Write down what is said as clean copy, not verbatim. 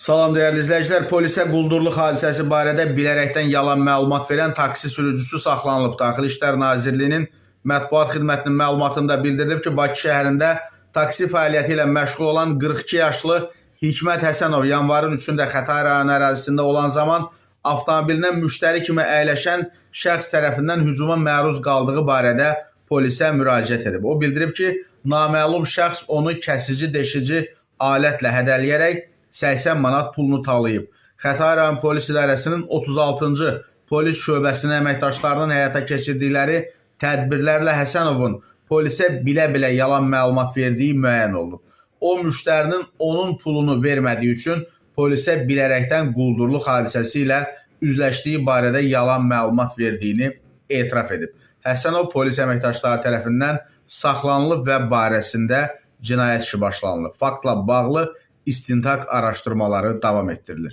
Salam dəyərli izləyicilər, polisə quldurluq hadisəsi barədə bilərəkdən yalan məlumat verən taksi sürücüsü saxlanılıb. Daxili İşlər Nazirliyinin mətbuat xidmətinin məlumatında bildirilib ki, Bakı şəhərində taksi fəaliyyəti ilə məşğul olan 42 yaşlı Hikmət Həsənov yanvarın 3-də Xətai rayonu ərazisində olan zaman avtomobilinə müştəri kimi əyləşən şəxs tərəfindən hücuma məruz qaldığı barədə polisə müraciət edib. O bildirib ki, naməlum şəxs onu kəsici, deşici alətlə hədələyərək 80 manat pulunu talayıb. Xətai rayon polis idarəsinin 36-cı polis şöbəsinin əməkdaşlarının həyata keçirdikləri tədbirlərlə Həsənovun polisə bilə-bilə yalan məlumat verdiyi müəyyən olunub. O, müştərinin onun pulunu vermədiyi üçün polisə bilərəkdən quldurluq hadisəsi ilə üzləşdiyi barədə yalan məlumat verdiyini etiraf edib. Həsənov polis əməkdaşları tərəfindən saxlanılıb və barəsində cinayət işi başlanılıb. Faktla bağlı istintaq araşdırmaları davam etdirilir.